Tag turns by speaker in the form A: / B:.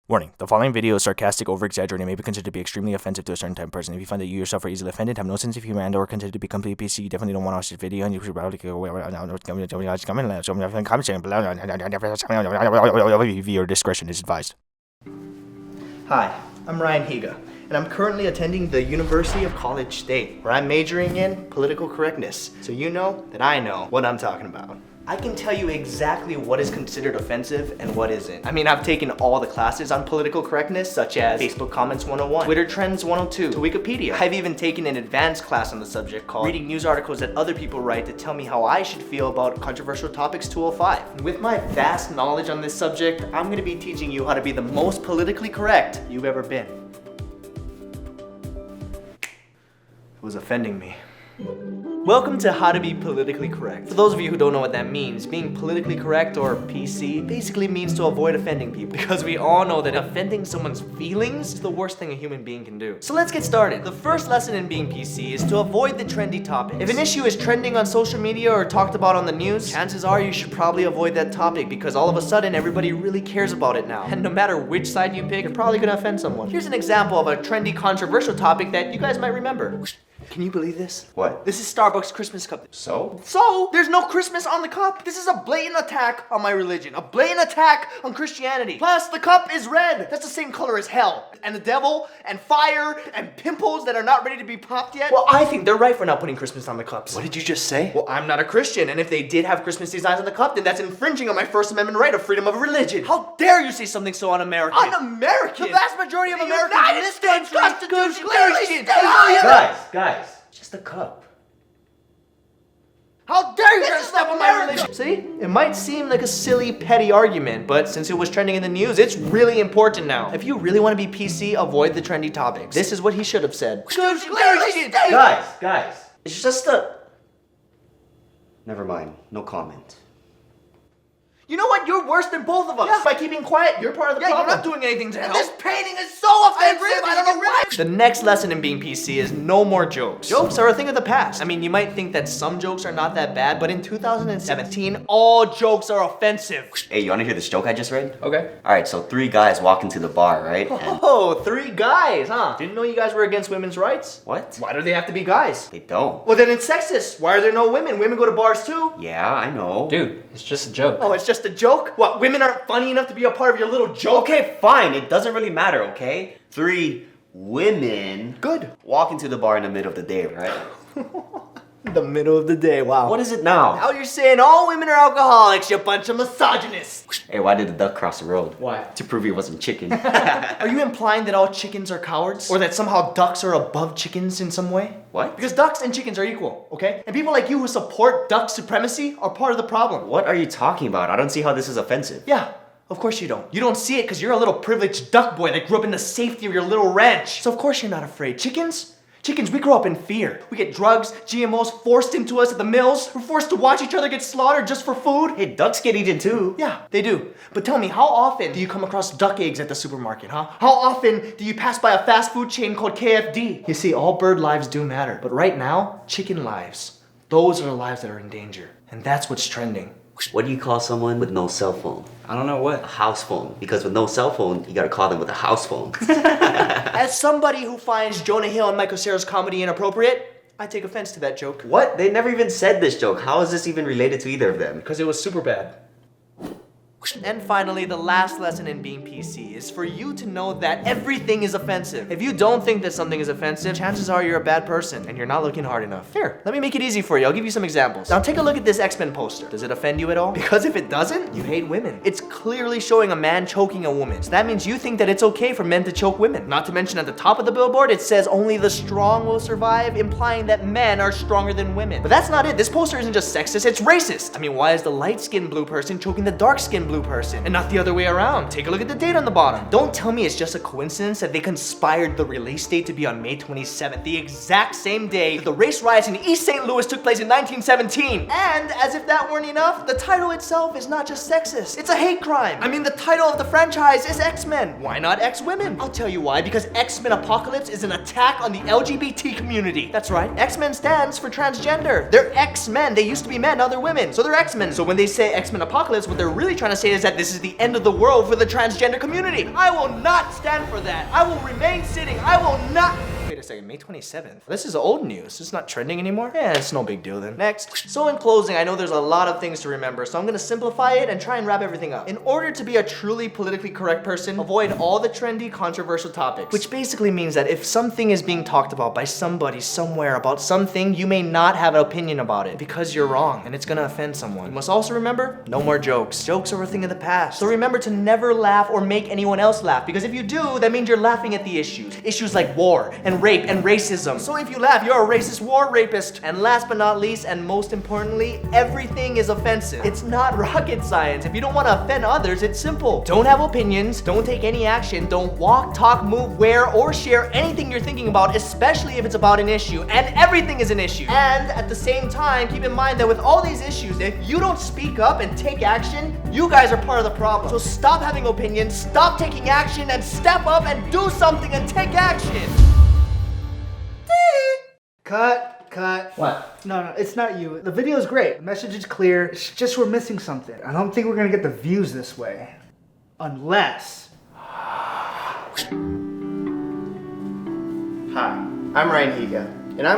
A: Warning, the following video is sarcastic, over-exaggerated, and may be considered to be extremely offensive to a certain type of person. If you find that you yourself are easily offended, have no sense of humor, and or consider to be completely PC, you definitely don't want to watch this video, and you should probably go away. Viewer discretion is advised.
B: Hi, I'm Ryan Higa, and I'm currently attending the University of College State, where I'm majoring in political correctness, so you know that I know what I'm talking about. I can tell you exactly what is considered offensive and what isn't. I mean, I've taken all the classes on political correctness, such as Facebook Comments 101, Twitter Trends 102, to Wikipedia. I've even taken an advanced class on the subject called Reading News Articles that other people write to tell me how I should feel about controversial topics 205. And with my vast knowledge on this subject, I'm gonna be teaching you how to be the most politically correct you've ever been. It was offending me. Welcome to How to Be Politically Correct. For those of you who don't know what that means, being politically correct, or PC, basically means to avoid offending people. Because we all know that offending someone's feelings is the worst thing a human being can do. So let's get started. The first lesson in being PC is to avoid the trendy topics. If an issue is trending on social media or talked about on the news, chances are you should probably avoid that topic because all of a sudden everybody really cares about it now. And no matter which side you pick, you're probably gonna offend someone. Here's an example of a trendy, controversial topic that you guys might remember. Can you believe this?
C: What?
B: This is Starbucks Christmas cup.
C: So?
B: So, there's no Christmas on the cup. This is a blatant attack on my religion. A blatant attack on Christianity. Plus, the cup is red. That's the same color as hell. And the devil, and fire, and pimples that are not ready to be popped yet. Well, I think they're right for not putting Christmas on the cups.
C: What did you just say?
B: Well, I'm not a Christian, and if they did have Christmas designs on the cup, then that's infringing on my First Amendment right of freedom of religion. How dare you say something so un-American? Un-American? The vast majority of Americans in this country clearly states.
C: Guys, just a cup.
B: How dare you try to step on my religion? See? It might seem like a silly, petty argument, but since it was trending in the news, it's really important now. If you really want to be PC, avoid the trendy topics. This is what he should have said.
C: Guys, it's just a... Never mind, no comment.
B: You know what? You're worse than both of us. Yeah. By keeping quiet, you're part of the problem. You're not doing anything to help. This painting is so offensive. I don't know why. The next lesson in being PC is no more jokes. Jokes are a thing of the past. I mean, you might think that some jokes are not that bad, but in 2017, all jokes are offensive.
C: Hey, you wanna hear this joke I just read?
B: Okay.
C: Alright, so 3 guys walk into the bar, right?
B: Oh, 3 guys, huh? Didn't know you guys were against women's rights?
C: What?
B: Why do they have to be guys?
C: They don't.
B: Well, then it's sexist. Why are there no women? Women go to bars too.
C: Yeah, I know.
D: Dude, it's just a joke.
B: Oh, it's just a joke? What, women aren't funny enough to be a part of your little joke?
C: Okay, fine, it doesn't really matter, okay? 3 women...
B: Good.
C: walk into the bar in the middle of the day, right?
B: The middle of the day, wow.
C: What is it now?
B: Now you're saying all women are alcoholics, you bunch of misogynists.
C: Hey, why did the duck cross the road?
D: Why?
C: To prove he wasn't chicken.
B: Are you implying that all chickens are cowards? Or that somehow ducks are above chickens in some way?
C: What?
B: Because ducks and chickens are equal, okay? And people like you who support duck supremacy are part of the problem.
C: What are you talking about? I don't see how this is offensive.
B: Yeah, of course you don't. You don't see it because you're a little privileged duck boy that grew up in the safety of your little ranch. So of course you're not afraid. Chickens, we grow up in fear. We get drugs, GMOs forced into us at the mills. We're forced to watch each other get slaughtered just for food.
C: Hey, ducks get eaten too.
B: Yeah, they do. But tell me, how often do you come across duck eggs at the supermarket, huh? How often do you pass by a fast food chain called KFD? You see, all bird lives do matter. But right now, chicken lives. Those are the lives that are in danger. And that's what's trending.
C: What do you call someone with no cell phone?
D: I don't know what.
C: A house phone. Because with no cell phone, you gotta call them with a house phone.
B: As somebody who finds Jonah Hill and Michael Cera's comedy inappropriate, I take offense to that joke.
C: What? They never even said this joke. How is this even related to either of them?
B: Because it was super bad. And finally, the last lesson in being PC is for you to know that everything is offensive. If you don't think that something is offensive, chances are you're a bad person and you're not looking hard enough. Here, let me make it easy for you. I'll give you some examples. Now take a look at this X-Men poster. Does it offend you at all? Because if it doesn't, you hate women. It's clearly showing a man choking a woman. So that means you think that it's okay for men to choke women. Not to mention at the top of the billboard, it says only the strong will survive, implying that men are stronger than women. But that's not it. This poster isn't just sexist, it's racist. I mean, why is the light-skinned blue person choking the dark-skinned blue person and not the other way around? Take a look at the date on the bottom. Don't tell me it's just a coincidence that they conspired the release date to be on May 27th, the exact same day the race riots in East St. Louis took place in 1917. And as if that weren't enough, the title itself is not just sexist, it's a hate crime. I mean, the title of the franchise is X-Men. Why not X-Women? I'll tell you why, because X-Men Apocalypse is an attack on the LGBT community. That's right, X-Men stands for transgender. They're X-Men. They used to be men, now they're women. So they're X-Men. So when they say X-Men Apocalypse, what they're really trying to say say is that this is the end of the world for the transgender community. I will not stand for that. I will remain sitting. I will not. Wait a second, May 27th. This is old news. It's not trending anymore? Yeah, it's no big deal then. Next. So in closing, I know there's a lot of things to remember, so I'm gonna simplify it and try and wrap everything up. In order to be a truly politically correct person, avoid all the trendy, controversial topics. Which basically means that if something is being talked about by somebody somewhere about something, you may not have an opinion about it because you're wrong and it's gonna offend someone. You must also remember, no more jokes. Jokes are a thing of the past. So remember to never laugh or make anyone else laugh, because if you do, that means you're laughing at the issues. Issues like war and rape and racism. So if you laugh, you're a racist war rapist. And last but not least, and most importantly, everything is offensive. It's not rocket science. If you don't want to offend others, it's simple. Don't have opinions, don't take any action, don't walk, talk, move, wear, or share anything you're thinking about, especially if it's about an issue. And everything is an issue. And at the same time, keep in mind that with all these issues, if you don't speak up and take action, you guys are part of the problem. So stop having opinions, stop taking action, and step up and do something and take action.
D: Cut.
C: What?
D: No, it's not you. The video is great. The message is clear. It's just we're missing something. I don't think we're gonna get the views this way. Unless...
E: Hi, I'm Ryan Higa, and I'm